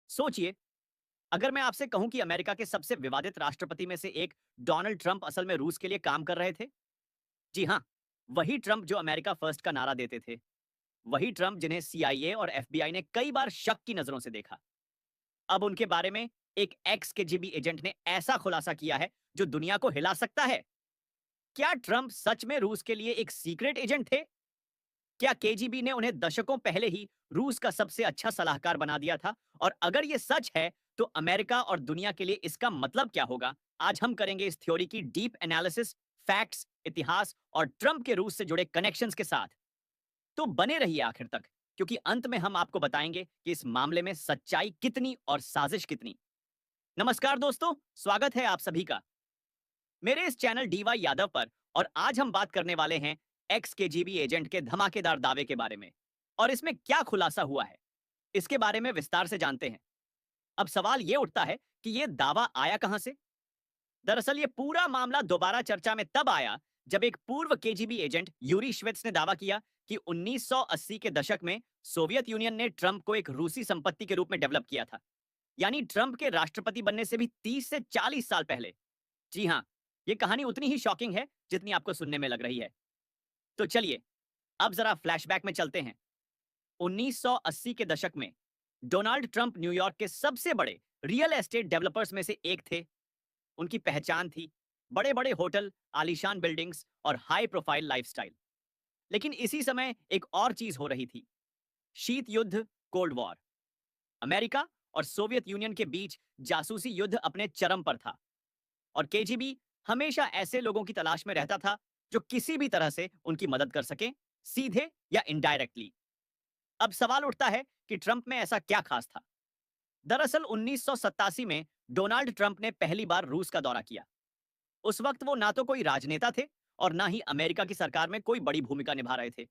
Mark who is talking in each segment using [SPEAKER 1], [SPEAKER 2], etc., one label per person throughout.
[SPEAKER 1] सोचिए, अगर मैं आपसे कहूं कि अमेरिका के सबसे विवादित राष्ट्रपति में से एक डोनाल्ड ट्रंप असल में रूस के लिए काम कर रहे थे। जी हां, वही ट्रंप जो अमेरिका फर्स्ट का नारा देते थे। वही ट्रंप जिन्हें सीआईए और एफबीआई ने कई बार शक की नजरों से देखा। अब उनके बारे में एक एक्स केजीबी एजेंट ने ऐसा खुलासा किया है जो दुनिया को हिला सकता है। क्या ट्रंप सच में रूस के लिए एक सीक्रेट एजेंट थे? क्या केजीबी ने उन्हें दशकों पहले ही रूस का सबसे अच्छा सलाहकार बना दिया था? और अगर ये सच है, तो अमेरिका और दुनिया के लिए इसका मतलब क्या होगा? आज हम करेंगे इस थ्योरी की डीप एनालिसिस, फैक्ट्स, इतिहास और ट्रंप के रूस से जुड़े कनेक्शंस के साथ। तो बने रहिए आखिर तक, क्योंकि अंत में हम आपको बताएंगे कि इस मामले में सच्चाई कितनी और साजिश कितनी। नमस्कार दोस्तों, स्वागत है आप सभी का मेरे इस चैनल डीवाई यादव पर। और आज हम बात करने वाले हैं एक्स केजीबी एजेंट के धमाकेदार दावे के बारे में और इसमें क्या खुलासा हुआ है, इसके बारे में विस्तार से जानते हैं। अब सवाल यह उठता है कि यह दावा आया कहां से। दरअसल यह पूरा मामला दोबारा चर्चा में तब आया जब एक पूर्व केजीबी एजेंट यूरी श्वेत्स ने दावा किया कि 1980 के दशक में सोवियत यूनियन ने ट्रंप को एक रूसी संपत्ति के रूप में डेवलप किया था। यानी ट्रंप के राष्ट्रपति बनने से भी 30 से 40 साल पहले। जी हां, यह कहानी उतनी ही शॉकिंग है जितनी आपको सुनने में लग रही है। तो चलिए, अब जरा फ्लैशबैक में चलते हैं। 1980 के दशक में डोनाल्ड ट्रंप न्यूयॉर्क के सबसे बड़े रियल एस्टेट डेवलपर्स में से एक थे। उनकी पहचान थी बड़े बड़े होटल, आलीशान बिल्डिंग्स और हाई प्रोफाइल लाइफस्टाइल। लेकिन इसी समय एक और चीज हो रही थी। शीत युद्ध, कोल्ड वॉर। अमेरिका और सोवियत यूनियन के बीच जासूसी युद्ध अपने चरम पर था और केजीबी हमेशा ऐसे लोगों की तलाश में रहता था जो किसी भी तरह से उनकी मदद कर सकें, सीधे या इनडायरेक्टली। अब सवाल उठता है कि ट्रंप में ऐसा क्या खास था। दरअसल 1987 में डोनाल्ड ट्रंप ने पहली बार रूस का दौरा किया। उस वक्त वो ना तो कोई राजनेता थे और ना ही अमेरिका की सरकार में कोई बड़ी भूमिका निभा रहे थे।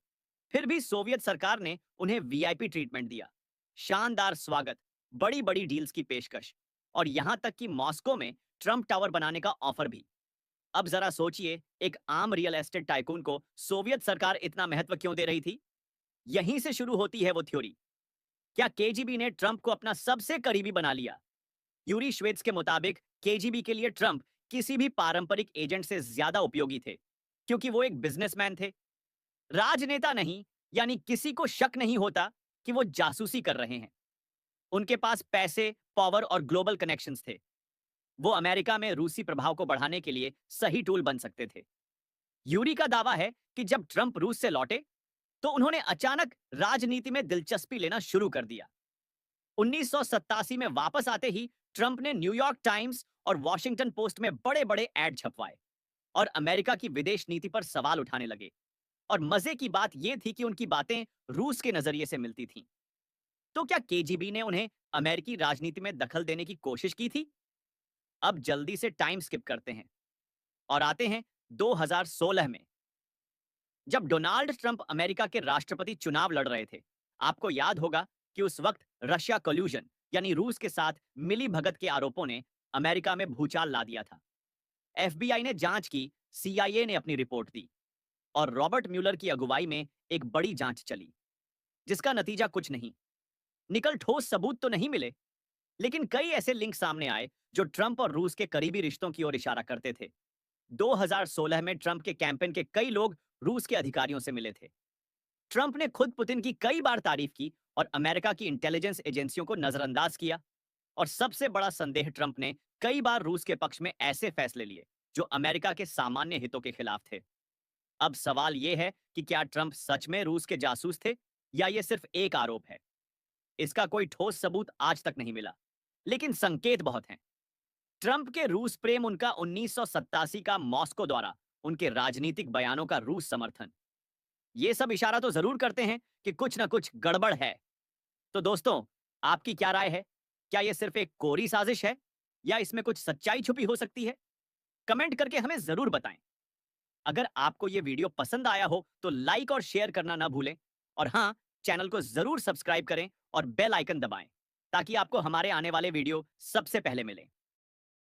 [SPEAKER 1] फिर भी सोवियत सरकार ने उन्हें वीआईपी ट्रीटमेंट दिया, शानदार स्वागत, बड़ी बड़ी डील्स की पेशकश और यहां तक कि मॉस्को में ट्रंप टावर बनाने का ऑफर भी। अब जरा सोचिए, एक आम रियल एस्टेट टाइकून को सोवियत सरकार इतना महत्व क्यों दे रही थी? यहीं से शुरू होती है वो थ्योरी। क्या केजीबी ने ट्रंप को अपना सबसे करीबी बना लिया? यूरी श्वेत्स के मुताबिक केजीबी के लिए ट्रंप किसी भी पारंपरिक एजेंट से ज्यादा उपयोगी थे, क्योंकि वो एक बिजनेसमैन थे, राजनेता नहीं। यानी किसी को शक नहीं होता कि वो जासूसी कर रहे हैं। उनके पास पैसे, पावर और ग्लोबल कनेक्शंस थे। वो अमेरिका में रूसी प्रभाव को बढ़ाने के लिए सही टूल बन सकते थे। यूरी का दावा है कि जब ट्रंप रूस से लौटे तो उन्होंने अचानक राजनीति में दिलचस्पी लेना शुरू कर दिया। 1987 में वापस आते ही ट्रंप ने न्यूयॉर्क टाइम्स और वॉशिंगटन पोस्ट में बड़े बड़े एड छपवाए और अमेरिका की विदेश नीति पर सवाल उठाने लगे। और मजे की बात यह थी कि उनकी बातें रूस के नजरिए से मिलती थीं। तो क्या केजीबी ने उन्हें अमेरिकी राजनीति में दखल देने की कोशिश की थी? अब जल्दी से टाइम स्किप करते हैं और आते हैं 2016 में, जब डोनाल्ड ट्रंप अमेरिका के राष्ट्रपति चुनाव लड़ रहे थे। आपको याद होगा कि उस वक्त रशिया कोल्यूशन यानी रूस के साथ मिली भगत के आरोपों ने अमेरिका में भूचाल ला दिया था। एफबीआई ने जांच की, सीआईए ने अपनी रिपोर्ट दी और रॉबर्ट म्यूलर की अगुवाई में एक बड़ी जांच चली, जिसका नतीजा कुछ नहीं निकल। ठोस सबूत तो नहीं मिले, लेकिन कई ऐसे लिंक सामने आए जो ट्रंप और रूस के करीबी रिश्तों की ओर इशारा करते थे। 2016 में ट्रंप के कैंपेन के कई लोग रूस के अधिकारियों से मिले थे। ट्रंप ने खुद पुतिन की कई बार तारीफ की और अमेरिका की इंटेलिजेंस एजेंसियों को नजरअंदाज किया। और सबसे बड़ा संदेह, ट्रंप ने कई बार रूस के पक्ष में ऐसे फैसले लिए जो अमेरिका के सामान्य हितों के खिलाफ थे। अब सवाल यह है कि क्या ट्रंप सच में रूस के जासूस थे या यह सिर्फ एक आरोप है। इसका कोई ठोस सबूत आज तक नहीं मिला, लेकिन संकेत बहुत हैं। ट्रंप के रूस प्रेम, उनका 1987 का मॉस्को द्वारा उनके राजनीतिक बयानों का रूस समर्थन, ये सब इशारा तो जरूर करते हैं कि कुछ ना कुछ गड़बड़ है। तो दोस्तों, आपकी क्या राय है? क्या यह सिर्फ एक कोरी साजिश है या इसमें कुछ सच्चाई छुपी हो सकती है? कमेंट करके हमें जरूर बताएं। अगर आपको यह वीडियो पसंद आया हो तो लाइक और शेयर करना ना भूलें। और हां, चैनल को जरूर सब्सक्राइब करें और बेल आइकन दबाएं ताकि आपको हमारे आने वाले वीडियो सबसे पहले मिलें।